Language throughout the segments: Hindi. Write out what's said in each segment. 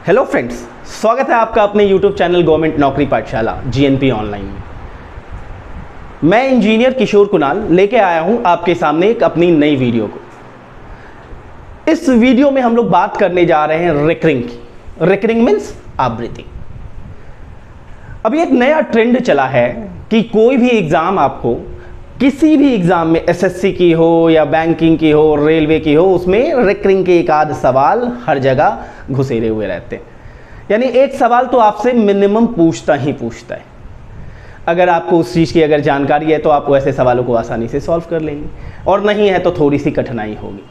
हेलो फ्रेंड्स, स्वागत है आपका अपने YouTube चैनल गवर्नमेंट नौकरी पाठशाला GNP ऑनलाइन में। मैं इंजीनियर किशोर कुणाल लेके आया हूं आपके सामने एक अपनी नई वीडियो को। इस वीडियो में हम लोग बात करने जा रहे हैं रिकरिंग की। रिकरिंग मीन्स आवृत्ति। अभी एक नया ट्रेंड चला है कि कोई भी एग्जाम आपको किसी भी एग्जाम में SSC की हो या बैंकिंग की हो, रेलवे की हो, उसमें रिकरिंग के एक आध सवाल हर जगह घुसेरे हुए रहते हैं। यानी एक सवाल तो आपसे मिनिमम पूछता ही पूछता है। अगर आपको उस चीज़ की अगर जानकारी है तो आप ऐसे सवालों को आसानी से सॉल्व कर लेंगे, और नहीं है तो थोड़ी सी कठिनाई होगी।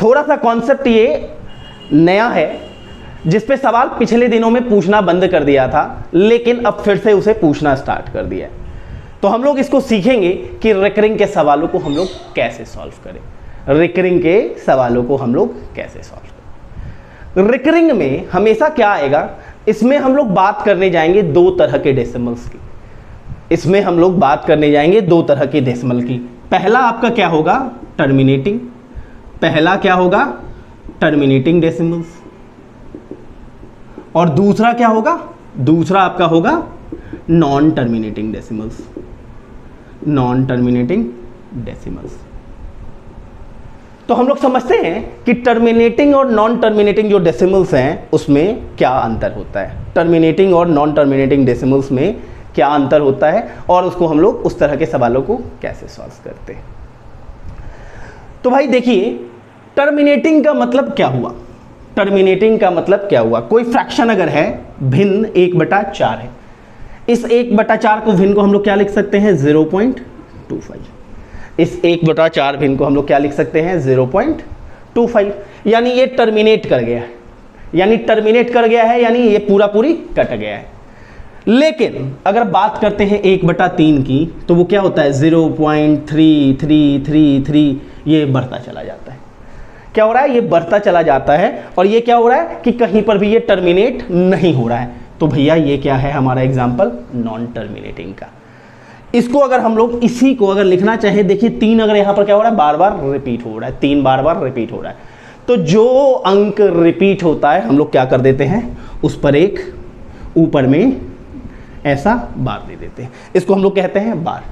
थोड़ा सा कॉन्सेप्ट ये नया है जिस पे सवाल पिछले दिनों में पूछना बंद कर दिया था, लेकिन अब फिर से उसे पूछना स्टार्ट कर दिया है। तो हम लोग इसको सीखेंगे कि रिकरिंग के सवालों को हम लोग कैसे सॉल्व करें। रिकरिंग के सवालों को हम लोग कैसे सॉल्व करें। रिकरिंग में हमेशा क्या आएगा, इसमें हम लोग बात करने जाएंगे दो तरह के डेसिमल्स की। इसमें हम लोग बात करने जाएंगे दो तरह के डेसिमल की। पहला आपका क्या होगा, टर्मिनेटिंग। पहला क्या होगा, टर्मिनेटिंग डेसिमल्स। और दूसरा क्या होगा, दूसरा आपका होगा non terminating decimals. Non terminating decimals. तो हम लोग समझते हैं कि टर्मिनेटिंग और नॉन टर्मिनेटिंग जो डेसिमल्स हैं उसमें क्या अंतर होता है। टर्मिनेटिंग और नॉन टर्मिनेटिंग डेसिमल्स में क्या अंतर होता है और उसको हम लोग उस तरह के सवालों को कैसे सॉल्व करते हैं। तो भाई देखिए, टर्मिनेटिंग का मतलब क्या हुआ। टर्मिनेटिंग का मतलब क्या हुआ, कोई फ्रैक्शन अगर है भिन्न 1/4 है, इस 1/4 को भिन्न को हम लोग क्या लिख सकते हैं, 0.25। इस 1/4 भिन्न को हम लोग क्या लिख सकते हैं, 0.25। यानी ये टर्मिनेट कर गया है, यानी टर्मिनेट कर गया है, यानी ये पूरा पूरी कट गया है। लेकिन अगर बात करते हैं 1/3 की, तो वो क्या होता है, 0.3333, ये बढ़ता चला जाता है। क्या हो रहा है, ये बढ़ता चला जाता है। और ये क्या हो रहा है कि कहीं पर भी ये टर्मिनेट नहीं हो रहा है। तो भैया ये क्या है हमारा एग्जाम्पल, नॉन टर्मिनेटिंग का। इसको अगर हम लोग इसी को अगर लिखना चाहे, देखिए 3 अगर यहाँ पर क्या हो रहा है, बार बार रिपीट हो रहा है, 3 बार बार रिपीट हो रहा है, तो जो अंक रिपीट होता है हम लोग क्या कर देते हैं, उस पर एक ऊपर में ऐसा बार दे देते हैं। इसको हम लोग कहते हैं बार।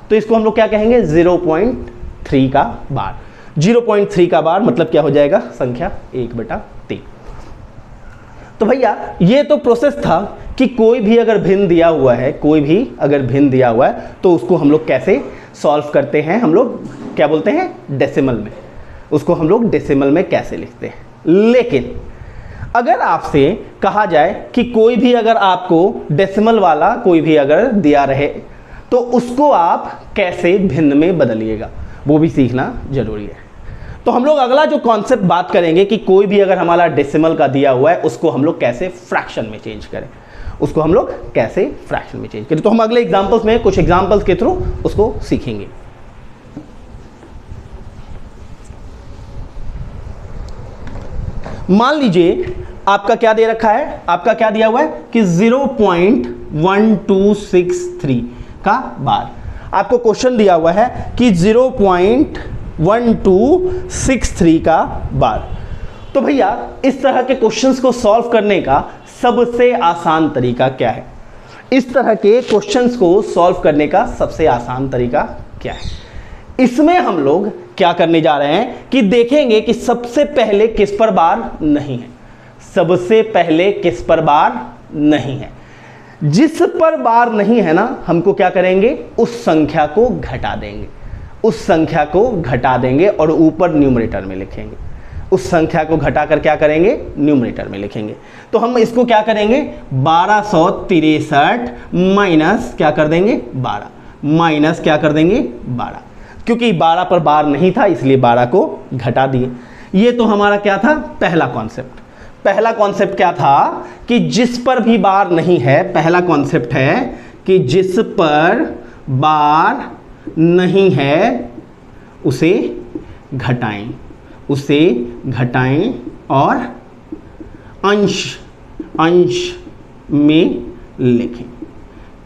तो इसको हम लोग क्या कहेंगे, 0.3 का बार। 0.3 का बार मतलब क्या हो जाएगा, संख्या 1/3। तो भैया ये तो प्रोसेस था कि कोई भी अगर भिन्न दिया हुआ है, कोई भी अगर भिन्न दिया हुआ है तो उसको हम लोग कैसे सॉल्व करते हैं, हम लोग क्या बोलते हैं, डेसिमल में। उसको हम लोग डेसिमल में कैसे लिखते हैं। लेकिन अगर आपसे कहा जाए कि कोई भी अगर आपको डेसिमल वाला कोई भी अगर दिया रहे तो उसको आप कैसे भिन्न में बदलिएगा, वो भी सीखना जरूरी है। तो हम लोग अगला जो कॉन्सेप्ट बात करेंगे कि कोई भी अगर हमारा डेसिमल का दिया हुआ है उसको हम लोग कैसे फ्रैक्शन में चेंज करें, उसको हम लोग कैसे फ्रैक्शन में चेंज करें। तो हम अगले एग्जांपल्स में कुछ एग्जांपल्स के थ्रू उसको सीखेंगे। मान लीजिए आपका क्या दे रखा है, आपका क्या दिया हुआ है कि 0.1263 का बार। आपको क्वेश्चन दिया हुआ है कि 0.1263 का बार। तो भैया इस तरह के क्वेश्चंस को सॉल्व करने का सबसे आसान तरीका क्या है, इस तरह के क्वेश्चंस को सॉल्व करने का सबसे आसान तरीका क्या है। इसमें हम लोग क्या करने जा रहे हैं कि देखेंगे कि सबसे पहले किस पर बार नहीं है। सबसे पहले किस पर बार नहीं है, जिस पर बार नहीं है ना, हमको क्या करेंगे, उस संख्या को घटा देंगे। उस संख्या को घटा देंगे और ऊपर न्यूमरेटर में लिखेंगे। उस संख्या को घटाकर क्या करेंगे, न्यूमरेटर में लिखेंगे। तो हम इसको क्या करेंगे, 1263 माइनस क्या कर देंगे, 12, माइनस क्या कर देंगे, 12। क्योंकि 12 पर बार नहीं था इसलिए 12 को घटा दिए। ये तो हमारा क्या था, पहला कॉन्सेप्ट। पहला कॉन्सेप्ट क्या था कि जिस पर भी बार नहीं है, पहला कॉन्सेप्ट है कि जिस पर बार नहीं है उसे घटाएं, उसे घटाएं और अंश में लिखें।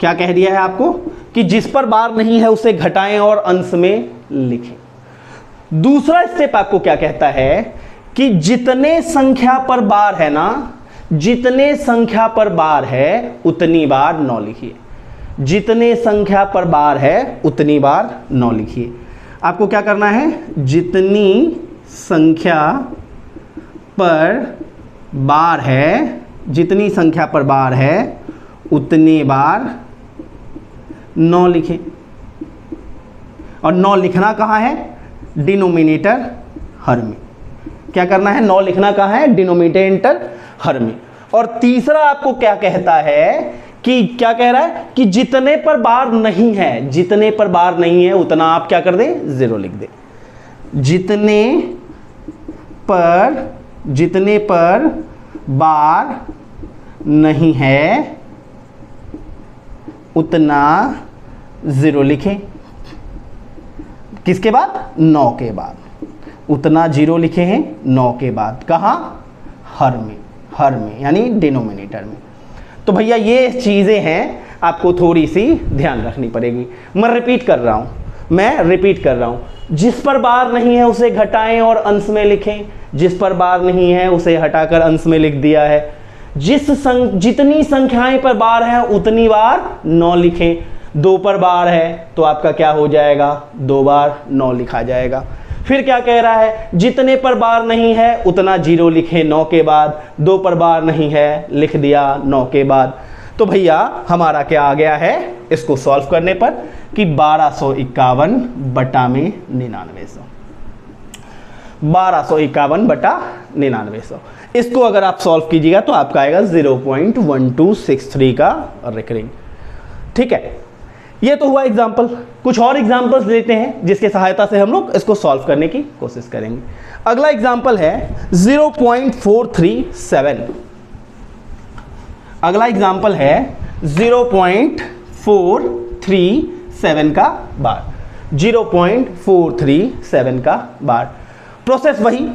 क्या कह दिया है आपको कि जिस पर बार नहीं है उसे घटाएं और अंश में लिखें। दूसरा स्टेप आपको क्या कहता है कि जितने संख्या पर बार है ना, जितने संख्या पर बार है उतनी बार 9 लिखिए। जितने संख्या पर बार है उतनी बार 9 लिखिए। आपको क्या करना है, जितनी संख्या पर बार है, जितनी संख्या पर बार है उतनी बार 9 लिखें। और 9 लिखना कहाँ है, डिनोमिनेटर हर में। क्या करना है, 9 लिखना कहाँ है, डिनोमिनेटर हर में। और तीसरा आपको क्या कहता है कि क्या कह रहा है कि जितने पर बार नहीं है, जितने पर बार नहीं है उतना आप क्या कर दें, 0 लिख दें। जितने पर बार नहीं है उतना 0 लिखें। किसके बाद, 9 के बाद। उतना 0 लिखे हैं 9 के बाद। कहाँ, हर में, हर में यानी डिनोमिनेटर में। तो भैया ये चीज़ें हैं आपको थोड़ी सी ध्यान रखनी पड़ेगी। मैं रिपीट कर रहा हूँ, जिस पर बार नहीं है उसे घटाएं और अंश में लिखें। जिस पर बार नहीं है उसे हटाकर अंश में लिख दिया है। जितनी संख्याएं पर बार है उतनी बार 9 लिखें। 2 पर बार है तो आपका क्या हो जाएगा, 2 बार 9 लिखा जाएगा। फिर क्या कह रहा है, जितने पर बार नहीं है उतना 0 लिखें 9 के बाद। 2 पर बार नहीं है, लिख दिया 9 के बाद। तो भैया हमारा क्या आ गया है इसको सॉल्व करने पर कि 1251 बटा में 9900। 1251 बटा 9900। इसको अगर आप सॉल्व कीजिएगा तो आपका आएगा 0.1263 का रिकरिंग। ठीक है, ये तो हुआ एग्जाम्पल। कुछ और एग्जाम्पल्स लेते हैं जिसके सहायता से हम लोग इसको सॉल्व करने की कोशिश करेंगे। अगला एग्जाम्पल है 0.437। अगला एग्जाम्पल है 0.437 का बार। 0.437 का बार। प्रोसेस वही,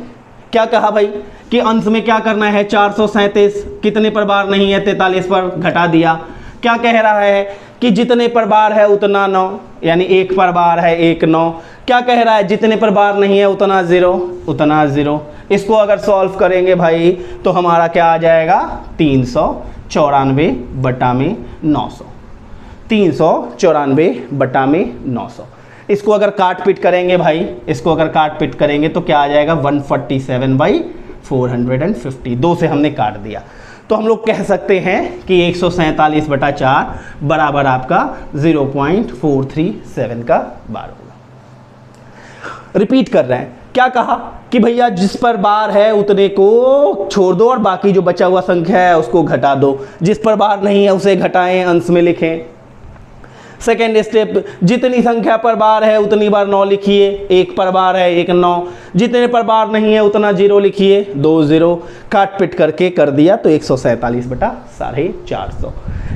क्या कहा भाई कि अंश में क्या करना है, 437 कितने पर बार नहीं है, 43 पर घटा दिया। क्या कह रहा है कि जितने पर बार है उतना 9, यानी 1 पर बार है 1 9। क्या कह रहा है, जितने पर बार नहीं है उतना 0, उतना 0। इसको अगर सॉल्व करेंगे भाई तो हमारा क्या आ जाएगा, 394 बटा में 900। 394 बटा में 900। इसको अगर काट पीट करेंगे भाई, इसको अगर काट पीट करेंगे तो क्या आ जाएगा, 147/450। 2 से हमने काट दिया तो हम लोग कह सकते हैं कि 147 बटा 4 बराबर आपका 0.437 का बार होगा। रिपीट कर रहे हैं, क्या कहा कि भैया जिस पर बार है उतने को छोड़ दो और बाकी जो बचा हुआ संख्या है उसको घटा दो। जिस पर बार नहीं है उसे घटाएं, अंश में लिखें। सेकेंड स्टेप, जितनी संख्या पर बार है उतनी बार 9 लिखिए। 1 पर बार है 1 9। जितने पर बार नहीं है उतना 0 लिखिए, 2 0। काट पिट करके कर दिया तो 147 बटा 450।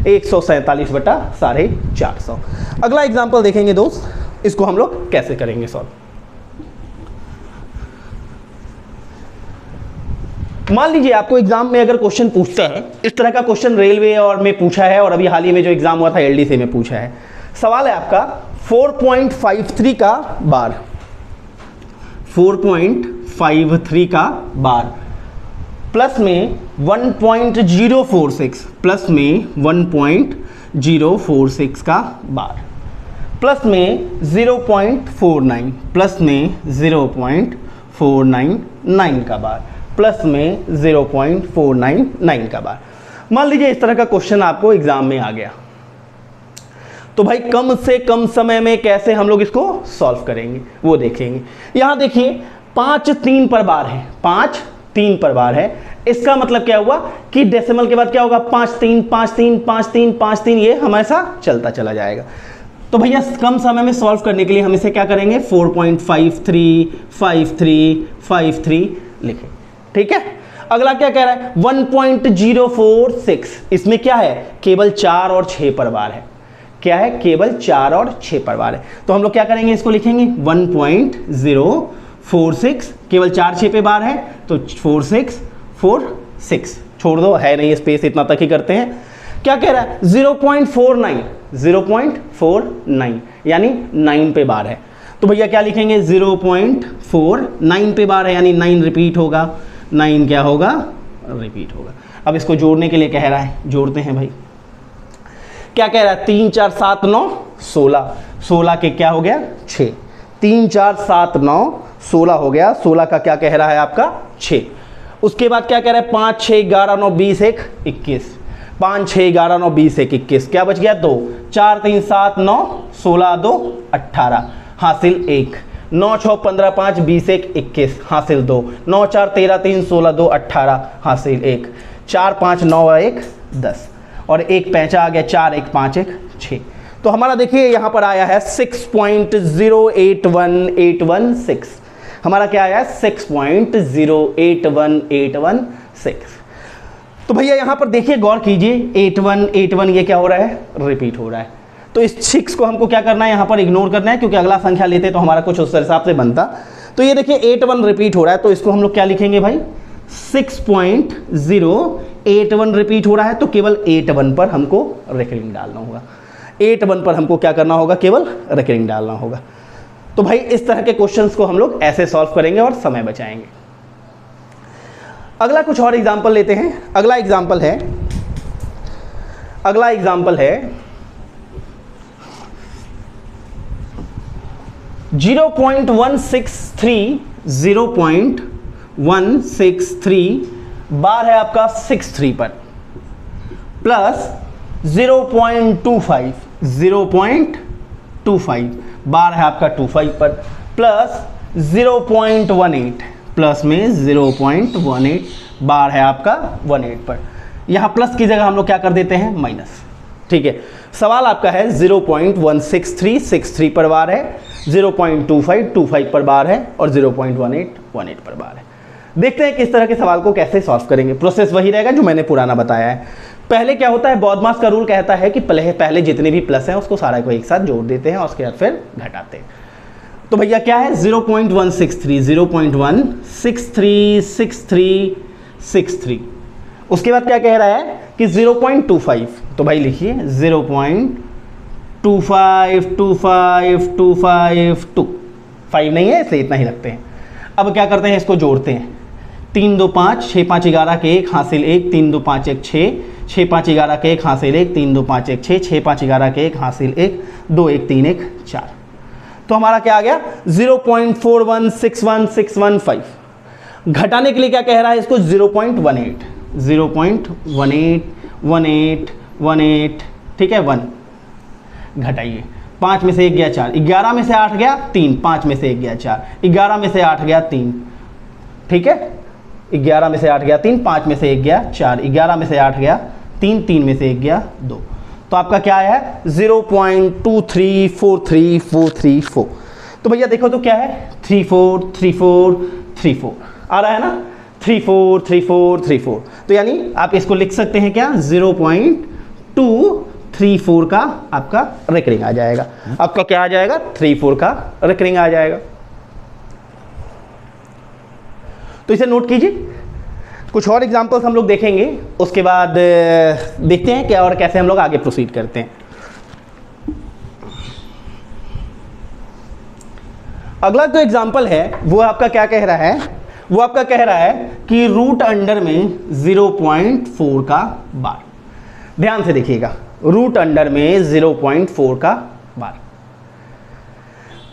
147 बटा 450। अगला एग्जाम्पल देखेंगे दोस्त, इसको हम लोग कैसे करेंगे सॉल्व। मान लीजिए आपको एग्जाम में अगर क्वेश्चन पूछता है, इस तरह का क्वेश्चन रेलवे और में पूछा है और अभी हाल ही में जो एग्जाम हुआ था एलडीसी में पूछा है। सवाल है आपका 4.53 का बार। 4.53 का बार प्लस में 1.046, प्लस में 1.046 का बार, प्लस में 0.49, प्लस में 0.499 का बार, प्लस में 0.499 का बार। मान लीजिए इस तरह का क्वेश्चन आपको एग्जाम में आ गया, तो भाई कम से कम समय में कैसे हम लोग इसको सॉल्व करेंगे वो देखेंगे। यहां देखिए 5 3 पर बार है, 5 3 पर बार है। इसका मतलब क्या हुआ कि डेसिमल के बाद क्या होगा, 5 3 5 3 5 3 5 3, ये हमेशा चलता चला जाएगा। तो भैया कम समय में सॉल्व करने के लिए हम इसे क्या करेंगे, 4.535353 लिखें। ठीक है, अगला क्या कह रहा है, 1.046। इसमें क्या है, केवल 4 और 6 पर बार है। क्या है, केवल 4 और 6 पर बार है। तो हम लोग क्या करेंगे, इसको लिखेंगे 1.046, केवल 4 6 पे बार है तो 4646 छोड़ दो, है नहीं स्पेस, इतना तक ही करते हैं। क्या कह रहा है, 0.49, 0.49 यानी 9 पे बार है। तो भैया क्या लिखेंगे, 0.49 पे बार है यानी 9 रिपीट होगा। 9 क्या होगा, रिपीट होगा। अब इसको जोड़ने के लिए कह रहा है, जोड़ते हैं भाई। क्या कह रहा है, 3 4 7 9 16, 16 के क्या हो गया 6, 3 4 7 9 16 हो गया, 16 का क्या कह रहा है आपका 6। उसके बाद क्या कह रहा है 5 6 11 9 20 1 21, 5 6 11 9 20 1 21, क्या बच गया 2, 4 3 7 9 16 2 18, हासिल 1, 9 6 15 5 20 1 21, हासिल 2, 9 4 13 3 16 2 18, हासिल 1, 4 5 9 1 10, और एक पैंचा आ गया 4 1 5 1 6। तो हमारा देखिए यहाँ पर आया है 6.081816, हमारा क्या आया है 6.081816। तो भैया यहाँ पर देखिए गौर कीजिए, 8181 ये क्या हो रहा है, रिपीट हो रहा है। तो इस 6 को हमको क्या करना है, यहाँ पर इग्नोर करना है, क्योंकि अगला संख्या लेते तो हमारा कुछ उस हिसाब से बनता। तो ये देखिए 81 रिपीट हो रहा है, तो इसको हम लोग क्या लिखेंगे भाई, 6.081 रिपीट हो रहा है, तो केवल 81 पर हमको रेकरिंग डालना होगा, 81 पर हमको क्या करना होगा, केवल रेकरिंग डालना होगा। तो भाई इस तरह के क्वेश्चंस को हम लोग ऐसे सॉल्व करेंगे और समय बचाएंगे। अगला कुछ और एग्जांपल लेते हैं। अगला एग्जांपल है 0.163 बार है आपका 63 पर, प्लस 0.25 बार है आपका 25 पर, प्लस 0.18, प्लस में 0.18 बार है आपका 18 पर। यहाँ प्लस की जगह हम लोग क्या कर देते हैं, माइनस। ठीक है, सवाल आपका है 0.16363 पर बार है, 0.25 पर बार है, और 0.18 पर बार है। देखते हैं किस तरह के सवाल को कैसे सॉल्व करेंगे। प्रोसेस वही रहेगा जो मैंने पुराना बताया है। पहले क्या होता है, बॉडमास का रूल कहता है कि पहले जितने भी प्लस हैं उसको सारा को एक साथ जोड़ देते हैं और उसके बाद फिर घटाते हैं। तो भैया क्या है 0.163 उसके बाद क्या कह रहा है कि 0.25, तो भाई लिखिए 0.2525252, 5 नहीं है इसलिए इतना ही रखते हैं। अब क्या करते हैं, इसको जोड़ते हैं, 3 2 5 6 5 11 के 1 हासिल 1, 3 2 5 1 6 6 5 11 के 1 हासिल 1, 3 2 5 1 6 6 5 11 के 1 हासिल 1, 2 1 3 1 4। तो हमारा क्या आ गया 0.4161615। घटाने के लिए क्या कह रहा है, इसको 0.18, ठीक है 1। घटाइए, 5 में से 1 गया 4, 11 में से 8 गया 3, 5 में से 1 गया 4, 11 में से 8 गया 3, ठीक है 11 में से 8 गया 3, 5 में से 1 गया 4, 11 में से 8 गया 3, 3 में से 1 गया 2। तो आपका क्या आया है 0.2343434। तो भैया देखो तो क्या है 343434 आ रहा है ना, 343434। तो यानी आप इसको लिख सकते हैं क्या, 0.234 का आपका रेकरिंग आ जाएगा। आपका क्या आ जाएगा, 34 का रेकरिंग आ जाएगा। तो इसे नोट कीजिए। कुछ और एग्जांपल्स हम लोग देखेंगे, उसके बाद देखते हैं क्या और कैसे हम लोग आगे प्रोसीड करते हैं। अगला जो एग्जांपल है वो आपका क्या कह रहा है, वो आपका कह रहा है कि रूट अंडर में 0.4 का बार। ध्यान से देखिएगा, रूट अंडर में 0.4 का बार।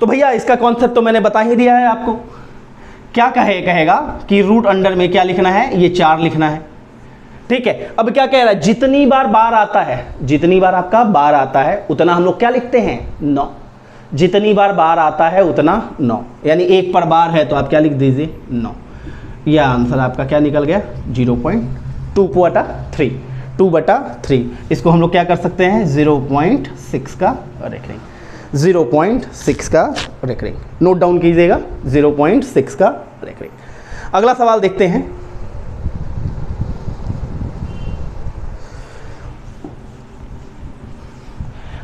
तो भैया इसका कॉन्सेप्ट तो मैंने बता ही दिया है आपको। क्या कहेगा कि रूट अंडर में क्या लिखना है, ये 4 लिखना है। ठीक है, अब क्या कह रहा है, जितनी बार बार आता है, जितनी बार आपका बार आता है उतना हम लोग क्या लिखते हैं, 9। जितनी बार बार आता है उतना 9, यानी 1 पर बार है तो आप क्या लिख दीजिए 9। यह आंसर आपका क्या निकल गया 0.2/3, 2/3। इसको हम लोग क्या कर सकते हैं 0.6 का रेकरिंग, 0.6 का रेकरिंग नोट डाउन कीजिएगा, 0.6 का रेकरिंग। अगला सवाल देखते हैं।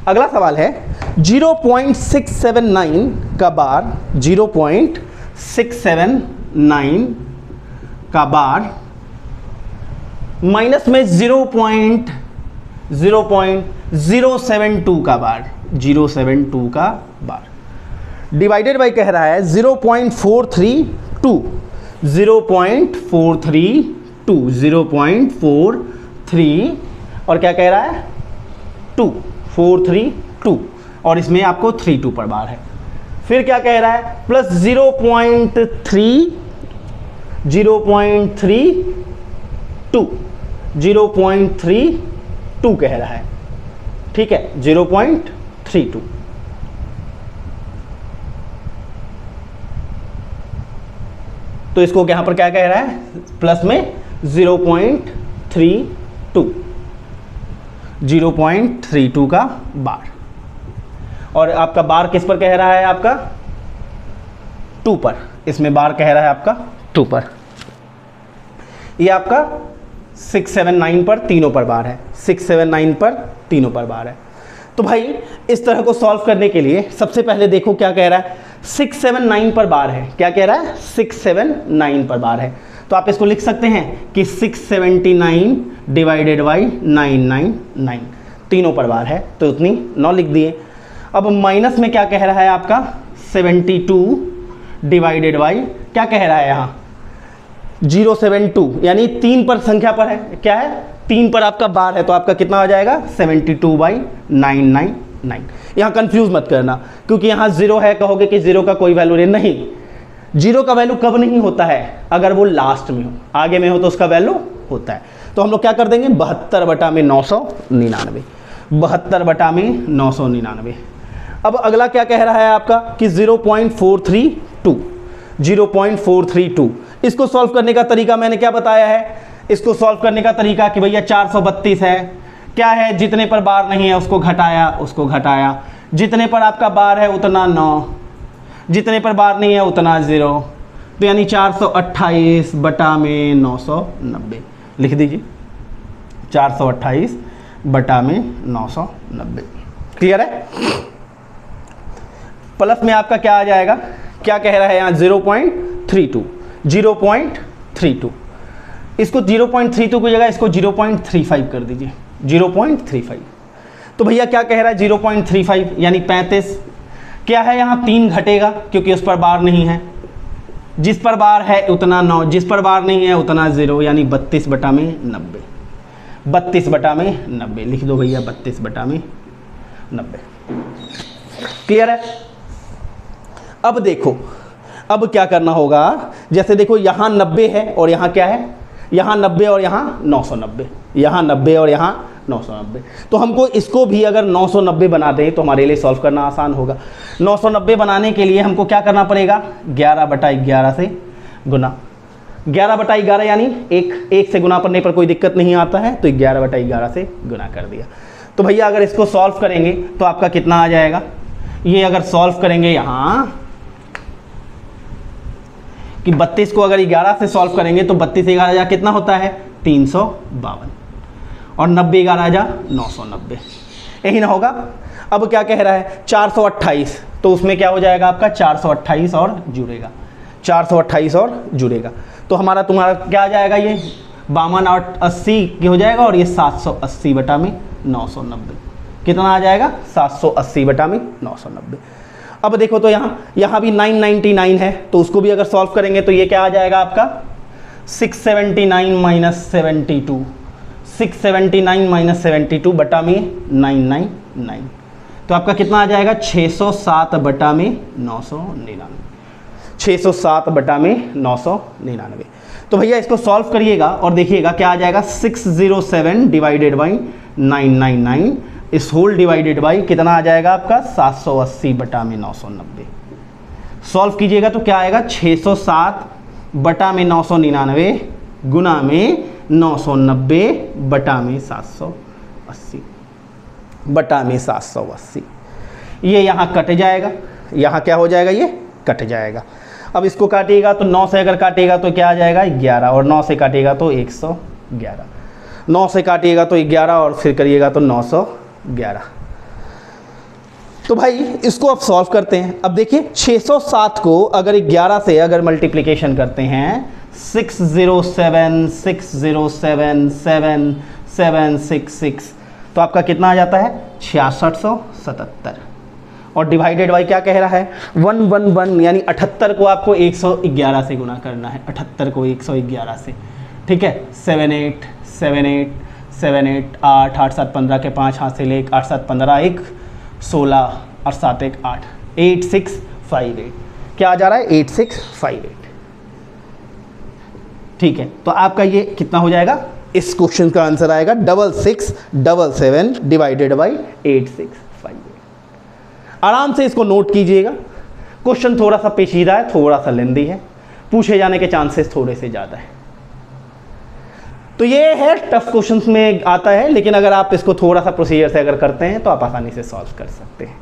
अगला सवाल है 0.679 का बार, 0.679 का बार माइनस में 0.072 का बार, 0.72 का बार डिवाइडेड बाय कह रहा है 0.432, 0.432 2, 0.43 और क्या कह रहा है 2, 432 और इसमें आपको 32 पर बार है। फिर क्या कह रहा है प्लस 0.32 0.32 कह रहा है, ठीक है 0.32। तो इसको यहां पर क्या कह रहा है प्लस में 0.32 का बार, और आपका बार किस पर कह रहा है आपका 2 पर, इसमें बार कह रहा है आपका 2 पर। ये आपका 6, 7, 9 पर तीनों पर बार है, 6, 7, 9 पर तीनों पर बार है। तो भाई इस तरह को सॉल्व करने के लिए सबसे पहले देखो क्या कह रहा है 6, 7, 9 पर बार है, क्या कह रहा है 6, 7, 9 पर बार है। तो आप इसको लिख सकते हैं कि 679 डिवाइडेड बाई 999 तीनों पर बार है, तो उतनी 9 लिख दिए। अब माइनस में क्या कह रहा है आपका 72 डिवाइडेड बाई क्या कह रहा है यहाँ 072 यानी 3 पर संख्या पर है, क्या है 3 पर आपका बार है, तो आपका कितना आ जाएगा 72/999। यहाँ कंफ्यूज मत करना क्योंकि यहाँ 0 है, कहोगे कि 0 का कोई वैल्यू नहीं, 0 का वैल्यू कब नहीं होता है अगर वो लास्ट में हो, आगे में हो तो उसका वैल्यू होता है। तो हम लोग क्या कर देंगे 72/999, 72/999। अब अगला क्या कह रहा है आपका कि 0.432 इसको सॉल्व करने का तरीका मैंने क्या बताया है, इसको सॉल्व करने का तरीका कि भैया 432 है, क्या है जितने पर बार नहीं है उसको घटाया, जितने पर आपका बार है उतना 9, जितने पर बार नहीं है उतना 0, तो यानी 428/990 लिख दीजिए, 428/990। क्लियर है। प्लस में आपका क्या आ जाएगा, क्या कह रहा है यहाँ 0.32, इसको 0.32 की जगह इसको 0.35 कर दीजिए, 0.35। तो भैया क्या कह रहा है 0.35 यानी 35, क्या है यहाँ 3 घटेगा क्योंकि उस पर बार नहीं है, जिस पर बार है उतना 9, जिस पर बार नहीं है उतना 0 यानी 32/90, 32/90 लिख दो भैया 32/90। क्लियर है। अब देखो अब क्या करना होगा, जैसे देखो यहाँ 90 है और यहाँ क्या है, यहाँ 90 और यहाँ 990, यहाँ 90 और यहाँ 990। तो हमको इसको भी अगर 990 बना दें तो हमारे लिए सॉल्व करना आसान होगा। 990 बनाने के लिए हमको क्या करना पड़ेगा 11/11 से गुना, 11/11 यानी एक से गुना करने पर कोई दिक्कत नहीं आता है, तो 11/11 से गुना कर दिया। तो भैया अगर इसको सॉल्व करेंगे तो आपका कितना आ जाएगा, ये अगर सॉल्व करेंगे यहाँ कि 32 को अगर 11 से सॉल्व करेंगे तो 32 11 कितना होता है 352 और 90 11 990, यही ना होगा। अब क्या कह रहा है 428, तो उसमें क्या हो जाएगा आपका 428 और जुड़ेगा, 428 और जुड़ेगा, तो हमारा तुम्हारा क्या आ जाएगा ये 5280 की हो जाएगा और ये 780/990 कितना आ जाएगा 780/990। अब देखो तो यहाँ भी 999 है, तो उसको भी अगर सॉल्व करेंगे तो ये क्या आ जाएगा आपका 679 - 72, 679 - 72 बटा में 999, तो आपका कितना आ जाएगा 607/999, 607/999। तो भैया इसको सॉल्व करिएगा और देखिएगा क्या आ जाएगा 607 डिवाइडेड बाई 999 इस होल डिवाइडेड बाई कितना आ जाएगा आपका 780/990। सॉल्व कीजिएगा तो क्या आएगा 607/999 गुना में 990/780 ये यहाँ कट जाएगा, यहाँ क्या हो जाएगा ये कट जाएगा। अब इसको काटिएगा तो 9 से अगर काटिएगा तो क्या आ जाएगा 11 और 9 से काटिएगा तो 111, 9 से काटिएगा तो 11 और फिर करिएगा तो 911। तो भाई इसको अब सॉल्व करते हैं। अब देखिए 607 को अगर 11 से अगर मल्टीप्लिकेशन करते हैं 607 तो आपका कितना आ जाता है 6677 और डिवाइडेड बाई क्या कह रहा है 111 यानी 78 को आपको 111 से गुना करना है, 78 को 111 से ठीक है, 7 8 7 8 7 8 8 8 7 15 के 5 हाथ से ले 1 8 7 15 1 16 और 7 1 8 8 6 5 8। क्या आ जा रहा है? 8 6 5 8। ठीक है, तो आपका ये कितना हो जाएगा? इस क्वेश्चन का आंसर आएगा 6 6 7 डिवाइडेड बाई 8 6 5 8। आराम से इसको नोट कीजिएगा। क्वेश्चन थोड़ा सा पेचीदा है, थोड़ा सा लेंदी है, पूछे जाने के चांसेस थोड़े से ज़्यादा है। तो ये है टफ क्वेश्चंस में आता है, लेकिन अगर आप इसको थोड़ा सा प्रोसीजर से अगर करते हैं तो आप आसानी से सॉल्व कर सकते हैं।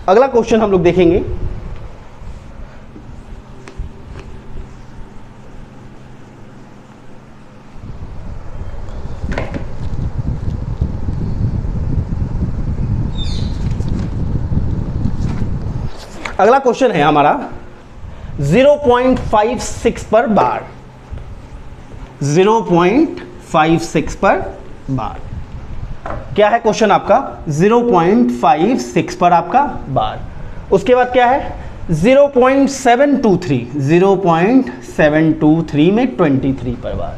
अगला क्वेश्चन हम लोग देखेंगे। अगला क्वेश्चन है हमारा 0.56 पर बार। 0.56 पर बार। क्या है क्वेश्चन आपका? 0.56 पर आपका बार। उसके बाद क्या है? 0.723 0.723 में 23 पर बार।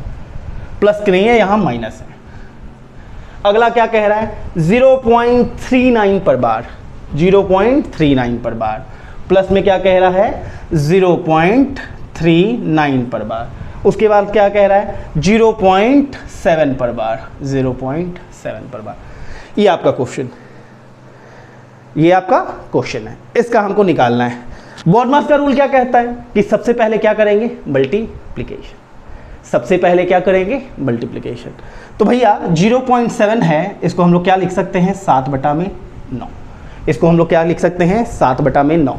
प्लस की नहीं है, यहां माइनस है। अगला क्या कह रहा है? 0.39 पर बार। 0.39 पर बार। प्लस में क्या कह रहा है? 0.39 पर बार। उसके बाद क्या कह रहा है? 0.7 पर बार। 0.7 पर बार। ये आपका क्वेश्चन, ये आपका क्वेश्चन है, इसका हमको निकालना है। बॉडमास का रूल क्या कहता है कि सबसे पहले क्या करेंगे? मल्टीप्लिकेशन। सबसे पहले क्या करेंगे? मल्टीप्लिकेशन। तो भैया 0.7 है, इसको हम लोग क्या लिख सकते हैं? 7/9। इसको हम लोग क्या लिख सकते हैं? 7/9।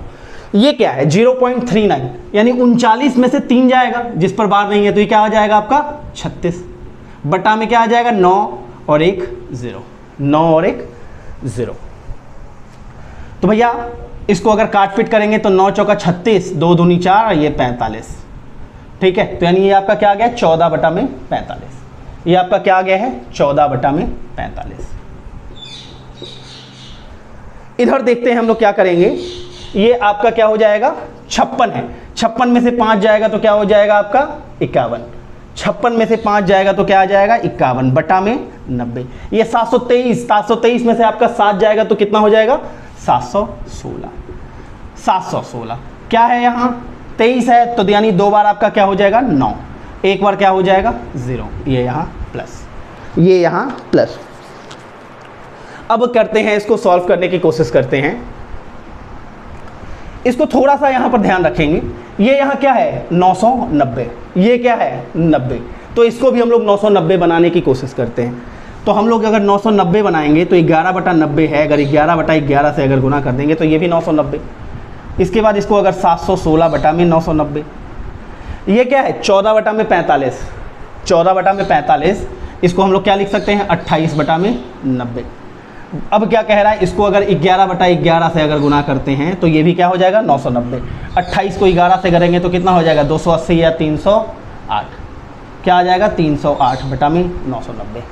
ये क्या है? 0.39 यानी 39 में से 3 जाएगा, जिस पर बार नहीं है, तो ये क्या आ जाएगा आपका? 36 बटा में क्या आ जाएगा? 9 और 1 0। 9 और 1 0। तो भैया इसको अगर काट पीट करेंगे तो 9 चौका 36, 2 दूनी 4 और ये 45। ठीक है, तो यानी ये आपका क्या आ गया? 14/45। ये आपका क्या आ गया है? 14/45। इधर देखते हैं हम लोग क्या करेंगे। ये आपका क्या हो जाएगा? 56 है। 56 में से 5 जाएगा तो क्या हो जाएगा आपका? 51। 56 में से 5 जाएगा तो क्या आ जाएगा? 51 बटा में 90। ये 723 में से आपका 7 जाएगा तो कितना हो जाएगा? 716। 716 क्या है? यहाँ 23 है, तो यानी 2 बार आपका क्या हो जाएगा? 9। एक बार क्या हो जाएगा? 0। ये यहाँ प्लस, ये यहाँ प्लस। अब करते हैं, इसको सॉल्व करने की कोशिश करते हैं। इसको थोड़ा सा यहाँ पर ध्यान रखेंगे। ये यहाँ क्या है? 990। ये क्या है? 90। तो इसको भी हम लोग 990 बनाने की कोशिश करते हैं। तो हम लोग अगर 990 बनाएंगे तो 11/90 है। अगर 11/11 से अगर गुना कर देंगे तो ये भी 990। इसके बाद इसको अगर 716 बटा में 990। ये क्या है? 14/45। 14/45 इसको हम लोग क्या लिख सकते हैं? 28/90। अब क्या कह रहा है? इसको अगर 11/11 से अगर गुना करते हैं तो ये भी क्या हो जाएगा? 990। 28 को 11 से करेंगे तो कितना हो जाएगा? 280 या 308। क्या आ जाएगा? 308/990।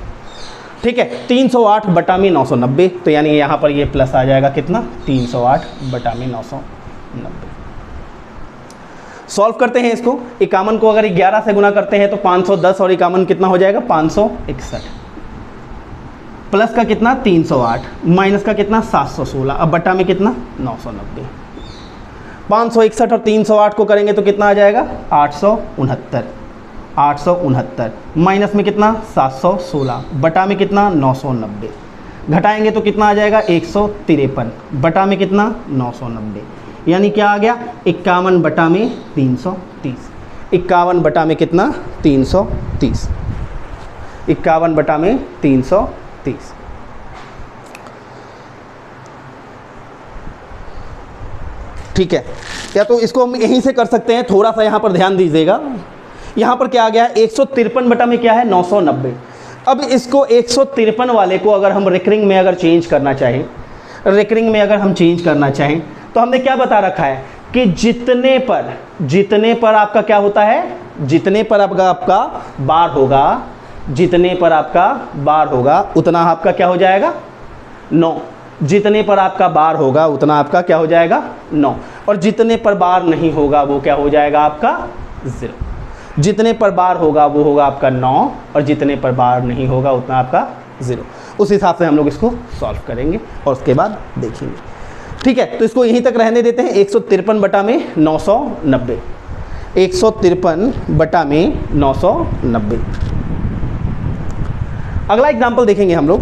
ठीक है, 308/990। तो यानी यहाँ पर ये प्लस आ जाएगा कितना? 308/990। सॉल्व करते हैं इसको। 51 को अगर 11 से गुना करते हैं तो 510 और 51 कितना हो जाएगा? 561। प्लस का कितना? 308। माइनस का कितना? 716। अब बटा में कितना? 990। 561 और 308 को करेंगे तो कितना आ जाएगा? 869। 869 माइनस में कितना? 716 बटा में कितना? 990। घटाएंगे तो कितना आ जाएगा? 153 बटा में कितना? 990। यानी क्या आ गया? 51 बटा में 330। 51 बटा में कितना? 330। 51 बटा में 330। ठीक है, या तो इसको हम यहीं से कर सकते हैं। थोड़ा सा यहाँ पर ध्यान दीजिएगा। यहाँ पर क्या आ गया? 153 बटा में क्या है? 990। अब इसको 153 वाले को अगर हम रिकरिंग में अगर चेंज करना चाहें, रिकरिंग में अगर हम चेंज करना चाहें तो हमने क्या बता रखा है कि जितने पर आपका क्या होता है? जितने पर आपका बार होगा, जितने पर आपका बार होगा उतना आपका क्या हो जाएगा? 9। जितने पर आपका बार होगा उतना आपका क्या हो जाएगा? 9। और जितने पर बार नहीं होगा वो क्या हो जाएगा आपका? 0। जितने पर बार होगा वो होगा आपका 9 और जितने पर बार नहीं होगा उतना आपका 0। उस हिसाब से हम लोग इसको सॉल्व करेंगे और उसके बाद देखेंगे। ठीक है, तो इसको यहीं तक रहने देते हैं। 153 बटा में 990, 153 बटा में 990। अगला एग्जाम्पल देखेंगे हम लोग।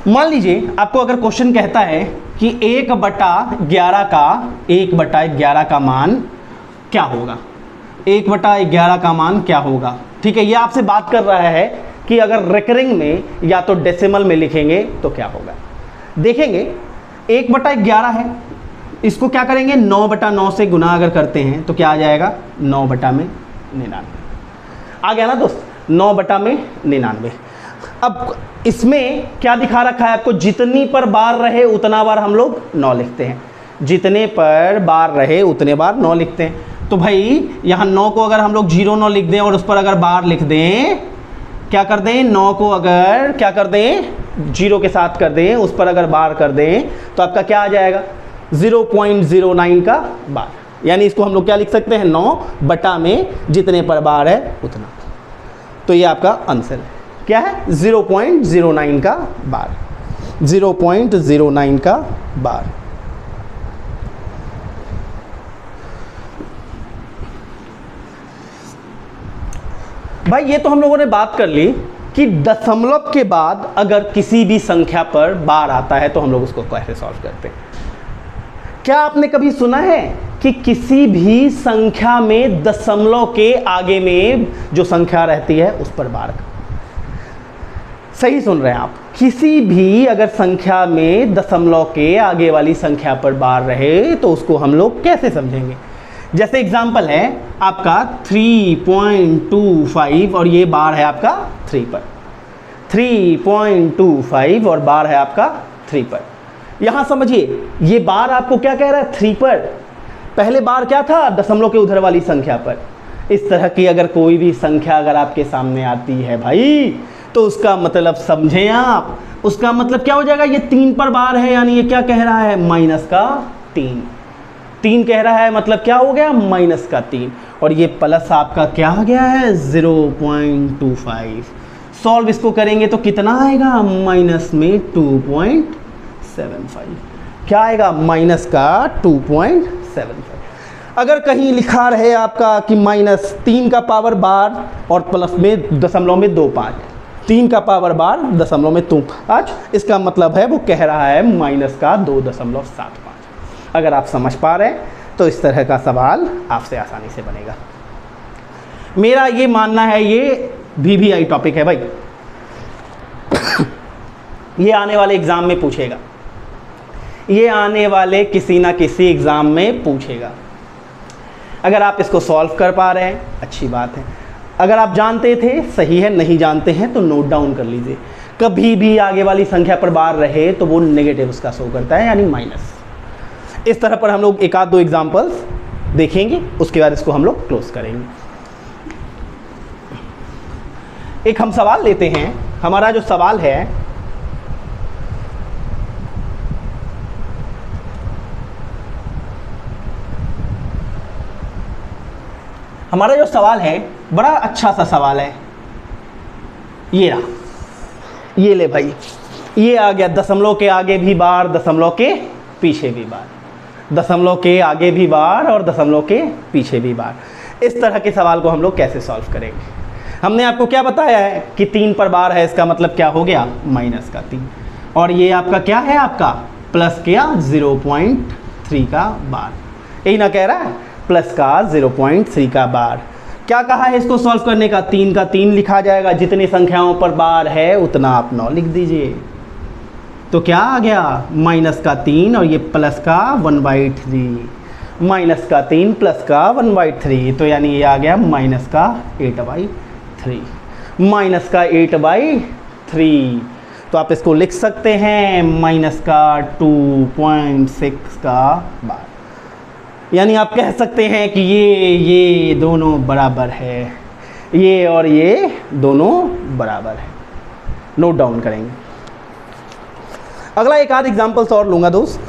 मान लीजिए आपको अगर क्वेश्चन कहता है कि 1/11 का मान क्या होगा, 1/11 का मान क्या होगा। ठीक है, ये आपसे बात कर रहा है कि अगर रिकरिंग में या तो डेसिमल में लिखेंगे तो क्या होगा। देखेंगे 1/11 है, इसको क्या करेंगे 9/9 से गुना अगर करते हैं तो क्या आ जाएगा 9/99 आ गया ना दोस्त, 9/99। अब इसमें क्या दिखा रखा है आपको, जितनी पर बार रहे उतना बार हम लोग 9 लिखते हैं, जितने पर बार रहे उतने बार 9 लिखते हैं। तो भाई यहाँ 9 को अगर हम लोग 09 लिख दें और उस पर अगर बार लिख दें, क्या कर दें 9 को अगर क्या कर दें 0 के साथ कर दें, उस पर अगर बार कर दें तो आपका क्या आ जाएगा 0.09 का बार। यानी इसको हम लोग क्या लिख सकते हैं 9 बटा में जितने पर बार है उतना। तो ये आपका आंसर है, क्या है 0.09 का बार, 0.09 का बार। भाई ये तो हम लोगों ने बात कर ली कि दशमलव के बाद अगर किसी भी संख्या पर बार आता है तो हम लोग उसको कैसे सॉल्व करते हैं। क्या आपने कभी सुना है कि किसी भी संख्या में दशमलव के आगे में जो संख्या रहती है उस पर बार? सही सुन रहे हैं आप, किसी भी अगर संख्या में दशमलव के आगे वाली संख्या पर बार रहे तो उसको हम लोग कैसे समझेंगे। जैसे एग्जांपल है आपका 3.25 और ये बार है आपका 3 पर, 3.25 और बार है आपका 3 पर। यहाँ समझिए ये बार आपको क्या कह रहा है 3 पर, पहले बार क्या था दशमलव के उधर वाली संख्या पर। इस तरह की अगर कोई भी संख्या अगर आपके सामने आती है भाई तो उसका मतलब समझें आप, उसका मतलब क्या हो जाएगा, ये 3 पर बार है यानी ये क्या कह रहा है -3, 3 कह रहा है मतलब क्या हो गया -3 और ये प्लस आपका क्या आ गया है 0.25। सॉल्व इसको करेंगे तो कितना आएगा माइनस में 2.75, क्या आएगा -2.75। अगर कहीं लिखा रहे आपका कि -3 का पावर बार और प्लस में दशमलव में 25, 3 का पावर बार दशमलव में 25, इसका मतलब है वो कह रहा है -2.75। अगर आप समझ पा रहे हैं तो इस तरह का सवाल आपसे आसानी से बनेगा। मेरा ये मानना है ये VVI टॉपिक है भाई, ये आने वाले एग्ज़ाम में पूछेगा, ये आने वाले किसी ना किसी एग्ज़ाम में पूछेगा। अगर आप इसको सॉल्व कर पा रहे हैं अच्छी बात है, अगर आप जानते थे सही है, नहीं जानते हैं तो नोट डाउन कर लीजिए। कभी भी आगे वाली संख्या पर बार रहे तो वो नेगेटिव उसका शो करता है यानी माइनस। इस तरह पर हम लोग एक आध दो एग्जांपल्स देखेंगे, उसके बाद इसको हम लोग क्लोज करेंगे। एक हम सवाल लेते हैं, हमारा जो सवाल है बड़ा अच्छा सा सवाल है। ये रहा, ये ले भाई, ये आ गया दशमलव के आगे भी बार, दशमलव के पीछे भी बार, दशमलव के आगे भी बार और दशमलव के पीछे भी बार। इस तरह के सवाल को हम लोग कैसे सॉल्व करेंगे। हमने आपको क्या बताया है कि 3 पर बार है, इसका मतलब क्या हो गया -3, और ये आपका क्या है आपका प्लस क्या 0.3 का बार, यही ना कह रहा है प्लस का 0.3 का बार। क्या कहा है इसको सॉल्व करने का, 3 का 3 लिखा जाएगा, जितनी संख्याओं पर बार है उतना आप 9 लिख दीजिए। तो क्या आ गया -3 और ये प्लस का 1/3, -3 प्लस का 1/3, तो यानी ये आ गया -8/3, -8/3। तो आप इसको लिख सकते हैं -2.6 का बार। यानी आप कह सकते हैं कि ये दोनों बराबर है, ये और ये दोनों बराबर है। नोट डाउन करेंगे। अगला एक आध एग्जांपल्स और लूंगा दोस्त।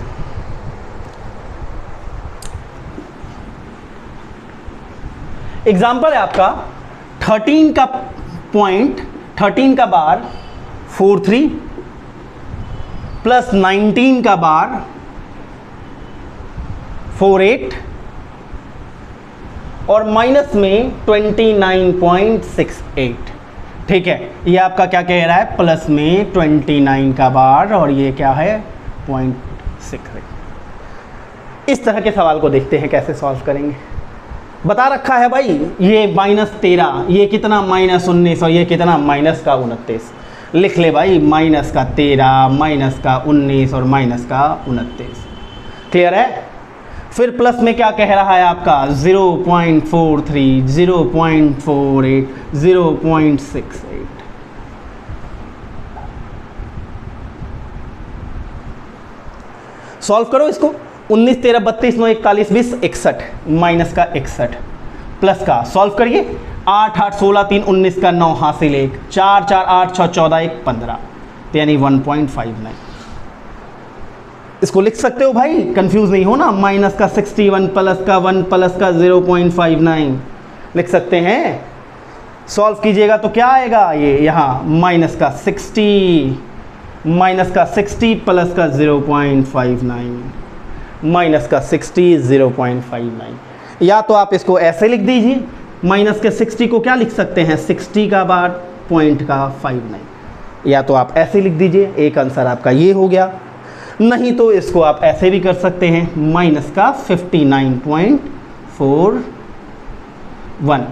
एग्जांपल है आपका 13 का पॉइंट, 13 का बार 43 प्लस 19 का बार 48 और माइनस में 29.68। ठीक है, ये आपका क्या कह रहा है, प्लस में 29 का बार और ये क्या है 0.68। इस तरह के सवाल को देखते हैं कैसे सॉल्व करेंगे। बता रखा है भाई ये -13, ये कितना -19 और ये कितना -29। लिख ले भाई -13, -19 और -29। क्लियर है। फिर प्लस में क्या कह रहा है आपका 0.43, 0.48, 0.68। सॉल्व करो इसको। 19, 13, 32, 9, 41, 20, 61 माइनस का 61 प्लस का सॉल्व करिए। 8, 8, 16, 3, 19 का 9 हासिल 1, 4, 4, 8, 6, 14, 1, 15 तो यानी 1.59। इसको लिख सकते हो भाई, कंफ्यूज नहीं हो ना। माइनस का 61 प्लस का 1 प्लस का 0.59 लिख सकते हैं। सॉल्व कीजिएगा तो क्या आएगा, ये यहाँ माइनस का 60 प्लस का 0.59 माइनस का 60 0.59। या तो आप इसको ऐसे लिख दीजिए, माइनस के 60 को क्या लिख सकते हैं 60 का बार पॉइंट का 59, या तो आप ऐसे लिख दीजिए। एक आंसर आपका ये हो गया। नहीं तो इसको आप ऐसे भी कर सकते हैं, माइनस का 59.41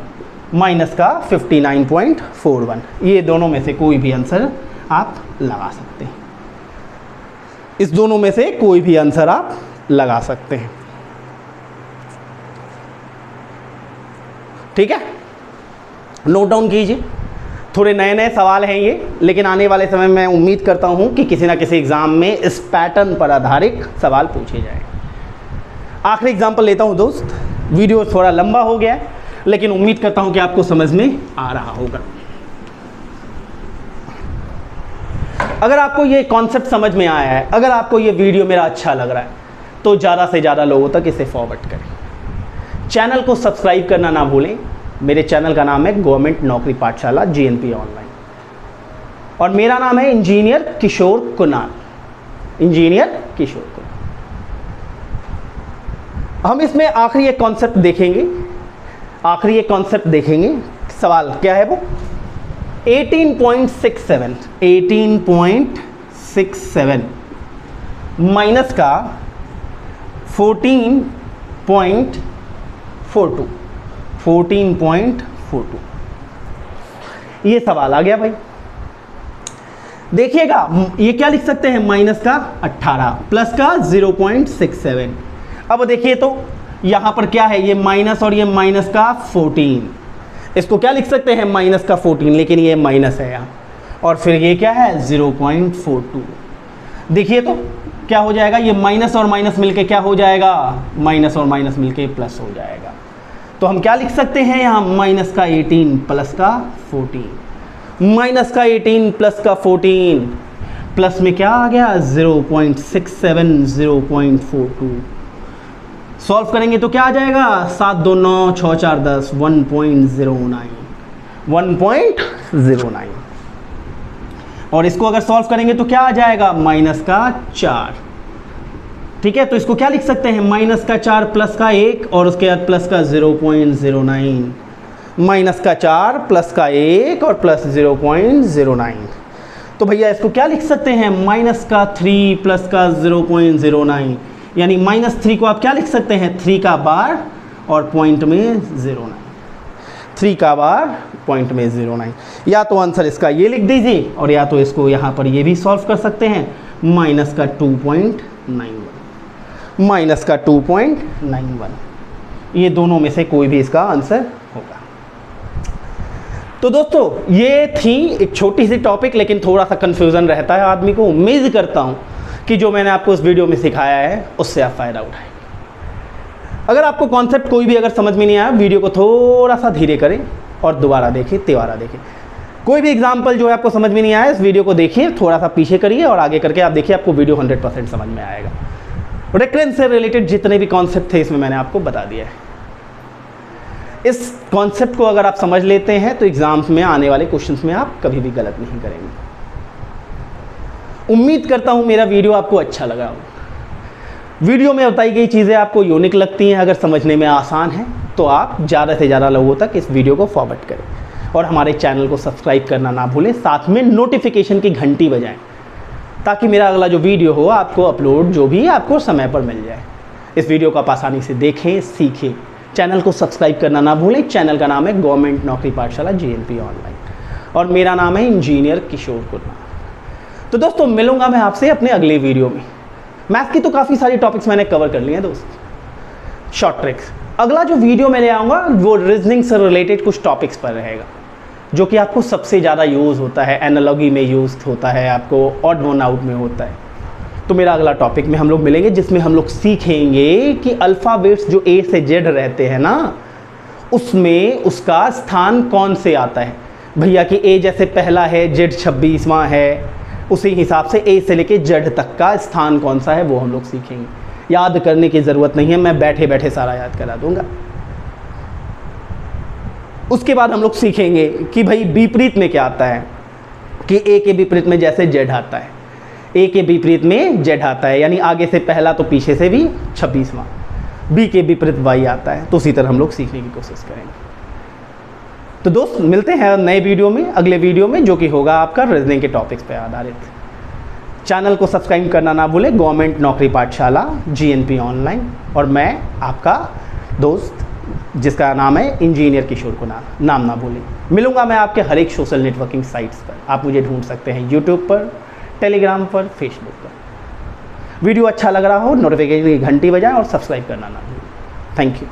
माइनस का 59.41। ये दोनों में से कोई भी आंसर आप लगा सकते हैं। इस दोनों में से कोई भी आंसर आप लगा सकते हैं। ठीक है, नोट डाउन कीजिए। थोड़े नए नए सवाल हैं ये, लेकिन आने वाले समय में मैं उम्मीद करता हूं कि किसी ना किसी एग्जाम में इस पैटर्न पर आधारित सवाल पूछे जाए। आखिरी एग्जांपल लेता हूं दोस्त। वीडियो थोड़ा लंबा हो गया है, लेकिन उम्मीद करता हूं कि आपको समझ में आ रहा होगा। अगर आपको ये कॉन्सेप्ट समझ में आया है, अगर आपको ये वीडियो मेरा अच्छा लग रहा है, तो ज़्यादा से ज़्यादा लोगों तक इसे फॉरवर्ड करें। चैनल को सब्सक्राइब करना ना भूलें। मेरे चैनल का नाम है गवर्नमेंट नौकरी पाठशाला GNP ऑनलाइन, और मेरा नाम है इंजीनियर किशोर कुणाल। इंजीनियर किशोर कुणाल। हम इसमें आखिरी एक कॉन्सेप्ट देखेंगे। सवाल क्या है वो 18.67 माइनस का 14.42 ये सवाल आ गया भाई। देखिएगा ये क्या लिख सकते हैं, माइनस का 18 प्लस का 0.67। अब देखिए तो यहाँ पर क्या है, ये माइनस और ये माइनस का 14। इसको क्या लिख सकते हैं, माइनस का 14, लेकिन ये माइनस है यहाँ, और फिर ये क्या है 0.42। देखिए तो क्या हो जाएगा, ये माइनस और माइनस मिलके क्या हो जाएगा, माइनस और माइनस मिलके प्लस हो जाएगा। तो हम क्या लिख सकते हैं यहाँ, माइनस का 18 प्लस का 14, माइनस का 18 प्लस का 14, प्लस में क्या आ गया 0.67, 0.42। सॉल्व करेंगे तो क्या आ जाएगा, 7 2 9 6 4 10, 1.09। और इसको अगर सॉल्व करेंगे तो क्या आ जाएगा, माइनस का 4। ठीक है, तो इसको क्या लिख सकते हैं, माइनस का 4 प्लस का 1 और उसके बाद प्लस का 0.09। माइनस का 4 प्लस का 1 और प्लस 0.09। तो भैया इसको क्या लिख सकते हैं, माइनस का 3 प्लस का 0.09, यानी -3 को आप क्या लिख सकते हैं, 3 का बार और पॉइंट में 09। 3 का बार पॉइंट में 09। या तो आंसर इसका ये लिख दीजिए, और या तो इसको यहाँ पर ये भी सॉल्व कर सकते हैं, माइनस का 2.91। माइनस का 2.91। ये दोनों में से कोई भी इसका आंसर होगा। तो दोस्तों ये थी एक छोटी सी टॉपिक, लेकिन थोड़ा सा कन्फ्यूज़न रहता है आदमी को। उम्मीद करता हूँ कि जो मैंने आपको इस वीडियो में सिखाया है उससे आप फ़ायदा उठाएं। अगर आपको कॉन्सेप्ट कोई भी अगर समझ में नहीं आया, वीडियो को थोड़ा सा धीरे करें और दोबारा देखें, तिबारा देखें। कोई भी एग्जाम्पल जो है आपको समझ में नहीं आया, इस वीडियो को देखिए, थोड़ा सा पीछे करिए और आगे करके आप देखिए, आपको वीडियो 100% समझ में आएगा। रेकरेंस से रिलेटेड जितने भी कॉन्सेप्ट थे इसमें मैंने आपको बता दिया है। इस कॉन्सेप्ट को अगर आप समझ लेते हैं तो एग्जाम्स में आने वाले क्वेश्चंस में आप कभी भी गलत नहीं करेंगे। उम्मीद करता हूं मेरा वीडियो आपको अच्छा लगा हो। वीडियो में बताई गई चीज़ें आपको यूनिक लगती हैं, अगर समझने में आसान है तो आप ज़्यादा से ज़्यादा लोगों तक इस वीडियो को फॉरवर्ड करें और हमारे चैनल को सब्सक्राइब करना ना भूलें, साथ में नोटिफिकेशन की घंटी बजाएं ताकि मेरा अगला जो वीडियो हो आपको अपलोड जो भी आपको समय पर मिल जाए। इस वीडियो को आप आसानी से देखें, सीखें। चैनल को सब्सक्राइब करना ना भूलें। चैनल का नाम है गवर्नमेंट नौकरी पाठशाला GNP ऑनलाइन और मेरा नाम है इंजीनियर किशोर कुणाल। तो दोस्तों मिलूंगा मैं आपसे अपने अगले वीडियो में। मैथ की तो काफ़ी सारी टॉपिक्स मैंने कवर कर लिए हैं दोस्त, शॉर्ट ट्रिक्स। अगला जो वीडियो मैं ले आऊँगा वो रीजनिंग से रिलेटेड कुछ टॉपिक्स पर रहेगा जो कि आपको सबसे ज़्यादा यूज़ होता है, एनालॉजी में यूज़ होता है, आपको ऑड वन आउट में होता है। तो मेरा अगला टॉपिक में हम लोग मिलेंगे जिसमें हम लोग सीखेंगे कि अल्फ़ाबेट्स जो A से Z रहते हैं ना, उसमें उसका स्थान कौन से आता है। भैया कि A जैसे पहला है, Z 26वां है, उसी हिसाब से A से लेके Z तक का स्थान कौन सा है वो हम लोग सीखेंगे। याद करने की ज़रूरत नहीं है, मैं बैठे बैठे सारा याद करा दूंगा। उसके बाद हम लोग सीखेंगे कि भाई विपरीत में क्या आता है, कि A के विपरीत में जैसे Z आता है, A के विपरीत में Z आता है, यानी आगे से पहला तो पीछे से भी 26वां। B के विपरीत Y आता है, तो उसी तरह हम लोग सीखने की कोशिश करेंगे। तो दोस्त मिलते हैं नए वीडियो में, अगले वीडियो में, जो कि होगा आपका रीजनिंग के टॉपिक्स पे आधारित। चैनल को सब्सक्राइब करना ना भूलें, गवर्नमेंट नौकरी पाठशाला GNP ऑनलाइन, और मैं आपका दोस्त जिसका नाम है इंजीनियर किशोर कुणाल, नाम ना भूलें। मिलूंगा मैं आपके हर एक सोशल नेटवर्किंग साइट्स पर। आप मुझे ढूंढ सकते हैं यूट्यूब पर, टेलीग्राम पर, फेसबुक पर। वीडियो अच्छा लग रहा हो नोटिफिकेशन की घंटी बजाएं और सब्सक्राइब करना ना भूलें। Thank you.